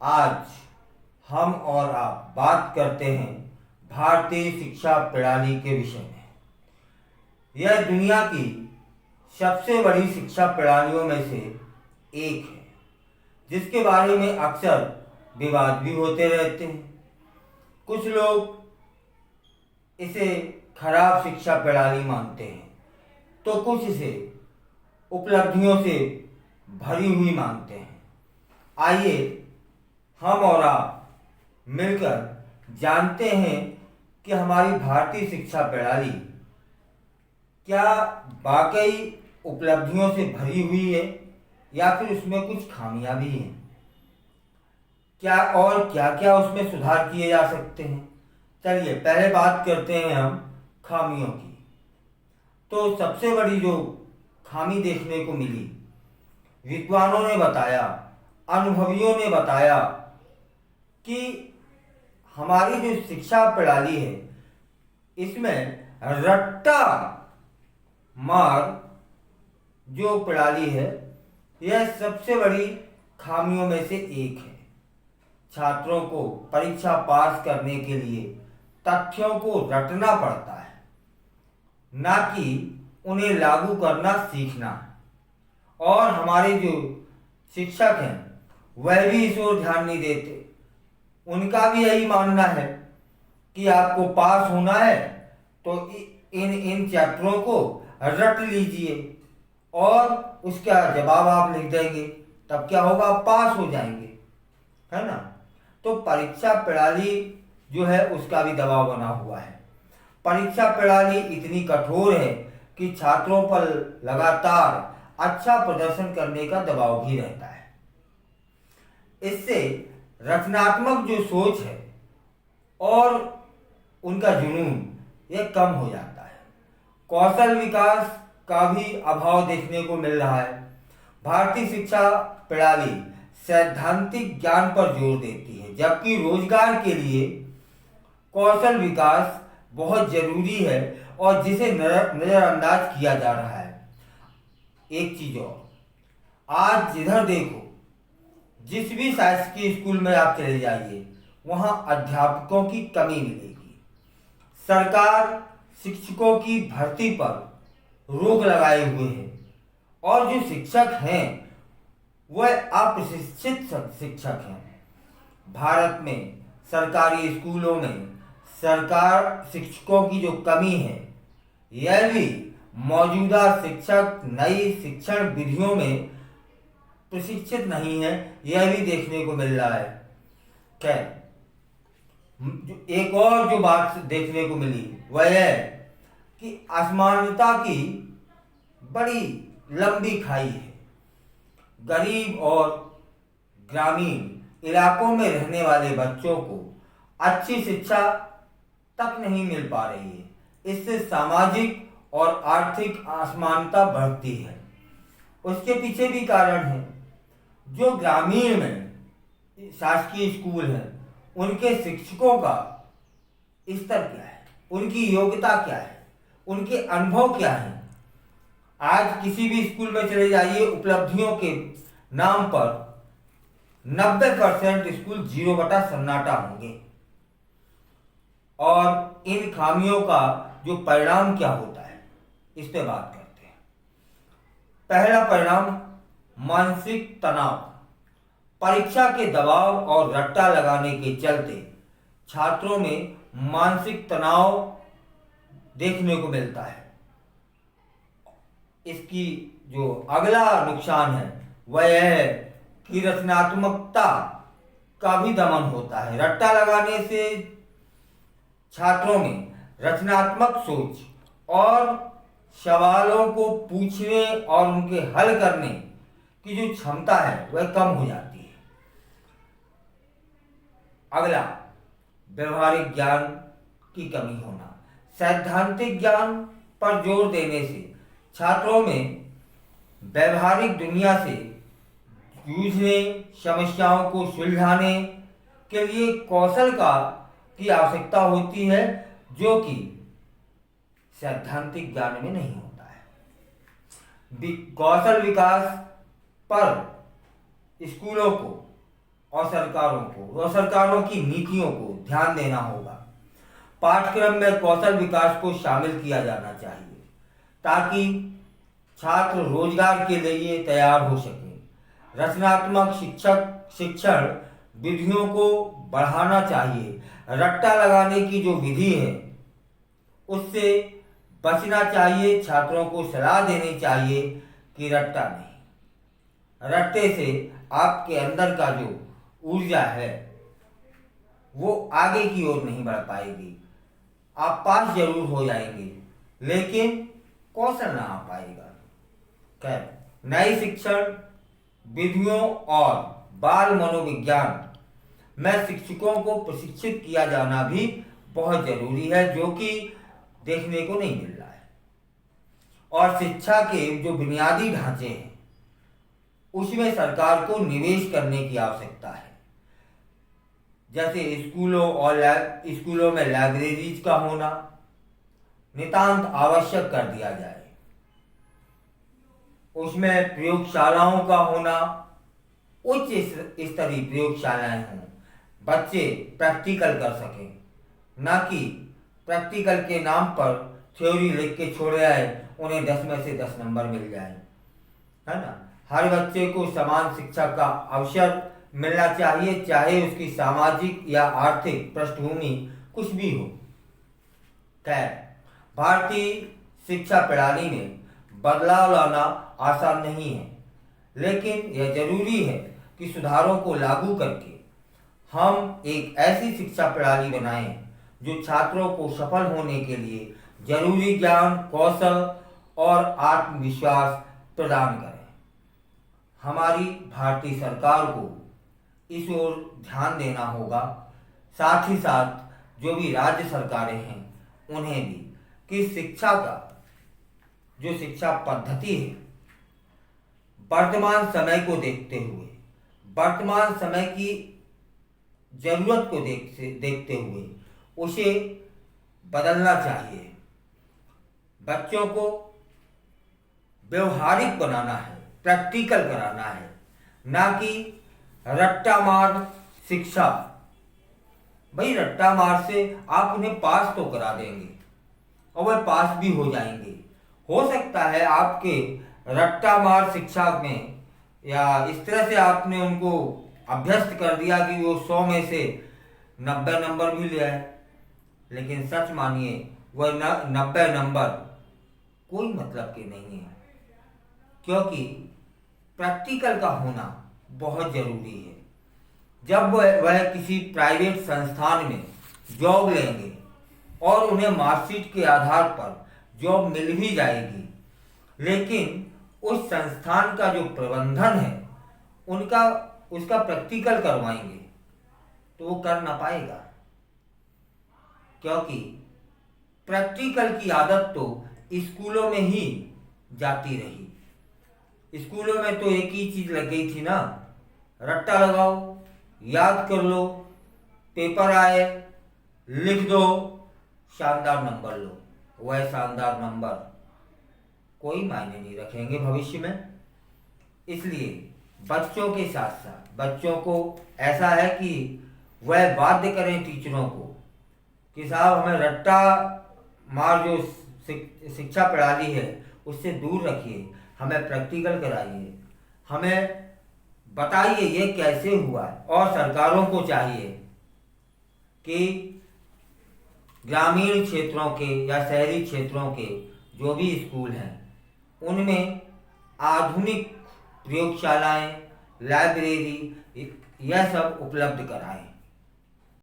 आज हम और आप बात करते हैं भारतीय शिक्षा प्रणाली के विषय में। यह दुनिया की सबसे बड़ी शिक्षा प्रणालियों में से एक है, जिसके बारे में अक्सर विवाद भी होते रहते हैं। कुछ लोग इसे खराब शिक्षा प्रणाली मानते हैं, तो कुछ इसे उपलब्धियों से भरी हुई मानते हैं। आइए हम और आप मिलकर जानते हैं कि हमारी भारतीय शिक्षा प्रणाली क्या वाकई उपलब्धियों से भरी हुई है या फिर उसमें कुछ खामियां भी हैं। क्या और क्या क्या उसमें सुधार किए जा सकते हैं। चलिए पहले बात करते हैं हम खामियों की। तो सबसे बड़ी जो खामी देखने को मिली, विद्वानों ने बताया, अनुभवियों ने बताया कि हमारी जो शिक्षा प्रणाली है इसमें रट्टा मार जो प्रणाली है यह सबसे बड़ी खामियों में से एक है। छात्रों को परीक्षा पास करने के लिए तथ्यों को रटना पड़ता है, ना कि उन्हें लागू करना सीखना है। और हमारे जो शिक्षक हैं वह भी इस ओर ध्यान नहीं देते। उनका भी यही मानना है कि आपको पास होना है तो इन इन चैप्टरों को रट लीजिए और उसका जवाब आप लिख देंगे, तब क्या होगा, आप पास हो जाएंगे, है ना। तो परीक्षा प्रणाली जो है उसका भी दबाव बना हुआ है। परीक्षा प्रणाली इतनी कठोर है कि छात्रों पर लगातार अच्छा प्रदर्शन करने का दबाव भी रहता है। इससे रचनात्मक जो सोच है और उनका जुनून यह कम हो जाता है। कौशल विकास का भी अभाव देखने को मिल रहा है। भारतीय शिक्षा प्रणाली सैद्धांतिक ज्ञान पर जोर देती है, जबकि रोजगार के लिए कौशल विकास बहुत जरूरी है और जिसे नजरअंदाज किया जा रहा है। एक चीज और, आज जिधर देखो, जिस भी शासकीय स्कूल में आप चले जाइए वहां अध्यापकों की कमी मिलेगी। सरकार शिक्षकों की भर्ती पर रोक लगाए हुए है और जो शिक्षक हैं वह अप्रशिक्षित शिक्षक हैं। भारत में सरकारी स्कूलों में सरकार शिक्षकों की जो कमी है यह भी मौजूदा शिक्षक नई शिक्षण विधियों में प्रशिक्षित नहीं है, यह भी देखने को मिल रहा है। खैर, एक और जो बात देखने को मिली वह है कि असमानता की बड़ी लंबी खाई है। गरीब और ग्रामीण इलाकों में रहने वाले बच्चों को अच्छी शिक्षा तक नहीं मिल पा रही है। इससे सामाजिक और आर्थिक असमानता बढ़ती है। उसके पीछे भी कारण है। जो ग्रामीण में शासकीय स्कूल हैं उनके शिक्षकों का स्तर क्या है, उनकी योग्यता क्या है, उनके अनुभव क्या है। आज किसी भी स्कूल में चले जाइए, उपलब्धियों के नाम पर 90% स्कूल 0 बटा सन्नाटा होंगे। और इन खामियों का जो परिणाम क्या होता है इस पे बात करते हैं। पहला परिणाम, मानसिक तनाव। परीक्षा के दबाव और रट्टा लगाने के चलते छात्रों में मानसिक तनाव देखने को मिलता है। इसकी जो अगला नुकसान है वह यह है कि रचनात्मकता का भी दमन होता है। रट्टा लगाने से छात्रों में रचनात्मक सोच और सवालों को पूछने और उनके हल करने की जो क्षमता है वह कम हो जाती है। अगला, व्यवहारिक ज्ञान की कमी होना। सैद्धांतिक ज्ञान पर जोर देने से छात्रों में व्यवहारिक दुनिया से जूझने, समस्याओं को सुलझाने के लिए कौशल की आवश्यकता होती है, जो कि सैद्धांतिक ज्ञान में नहीं होता है। कौशल विकास पर स्कूलों को और सरकारों की नीतियों को ध्यान देना होगा। पाठ्यक्रम में कौशल विकास को शामिल किया जाना चाहिए ताकि छात्र रोजगार के लिए तैयार हो सकें। रचनात्मक शिक्षण विधियों को बढ़ाना चाहिए। रट्टा लगाने की जो विधि है उससे बचना चाहिए। छात्रों को सलाह देनी चाहिए कि रट्टा नहीं, रट्टे से आपके अंदर का जो ऊर्जा है वो आगे की ओर नहीं बढ़ पाएगी। आप पास जरूर हो जाएंगे लेकिन कौशल ना आ पाएगा। खैर, नई शिक्षण विधियों और बाल मनोविज्ञान में शिक्षकों को प्रशिक्षित किया जाना भी बहुत जरूरी है, जो कि देखने को नहीं मिल रहा है। और शिक्षा के जो बुनियादी ढांचे हैं उसमें सरकार को निवेश करने की आवश्यकता है। जैसे स्कूलों में लाइब्रेरीज का होना नितांत आवश्यक कर दिया जाए। उसमें प्रयोगशालाओं का होना, उच्च स्तरीय प्रयोगशालाएं हों, बच्चे प्रैक्टिकल कर सकें, ना कि प्रैक्टिकल के नाम पर थ्योरी लिख के छोड़े आए उन्हें 10 में से 10 नंबर मिल जाए, है ना। हर बच्चे को समान शिक्षा का अवसर मिलना चाहिए, चाहे उसकी सामाजिक या आर्थिक पृष्ठभूमि कुछ भी हो। खैर, भारतीय शिक्षा प्रणाली में बदलाव लाना आसान नहीं है, लेकिन यह जरूरी है कि सुधारों को लागू करके हम एक ऐसी शिक्षा प्रणाली बनाएं जो छात्रों को सफल होने के लिए जरूरी ज्ञान, कौशल और आत्मविश्वास प्रदान करें। हमारी भारतीय सरकार को इस ओर ध्यान देना होगा, साथ ही साथ जो भी राज्य सरकारें हैं उन्हें भी, कि शिक्षा का जो शिक्षा पद्धति है वर्तमान समय को देखते हुए, वर्तमान समय की जरूरत को देखते हुए उसे बदलना चाहिए। बच्चों को व्यवहारिक बनाना है, प्रैक्टिकल कराना है, ना कि रट्टा मार शिक्षा। भाई, रट्टा मार से आप उन्हें पास तो करा देंगे और वह पास भी हो जाएंगे। हो सकता है आपके रट्टा मार शिक्षा में या इस तरह से आपने उनको अभ्यस्त कर दिया कि वो 100 में से 90 नंबर भी ले आए, लेकिन सच मानिए वह 90 नंबर कोई मतलब के नहीं है, क्योंकि प्रैक्टिकल का होना बहुत जरूरी है। जब वह किसी प्राइवेट संस्थान में जॉब लेंगे और उन्हें मार्कशीट के आधार पर जॉब मिल भी जाएगी, लेकिन उस संस्थान का जो प्रबंधन है उसका प्रैक्टिकल करवाएंगे तो वो कर ना पाएगा, क्योंकि प्रैक्टिकल की आदत तो स्कूलों में ही जाती रही। स्कूलों में तो एक ही चीज लग गई थी ना, रट्टा लगाओ, याद कर लो, पेपर आए, लिख दो, शानदार नंबर लो। वह शानदार नंबर कोई मायने नहीं रखेंगे भविष्य में। इसलिए बच्चों के साथ साथ बच्चों को ऐसा है कि वह बाध्य करें टीचरों को कि साहब हमें रट्टा मार जो शिक्षा प्रणाली है उससे दूर रखिए, हमें प्रैक्टिकल कराइए, हमें बताइए ये कैसे हुआ है। और सरकारों को चाहिए कि ग्रामीण क्षेत्रों के या शहरी क्षेत्रों के जो भी स्कूल हैं उनमें आधुनिक प्रयोगशालाएं, लाइब्रेरी, यह सब उपलब्ध कराएं।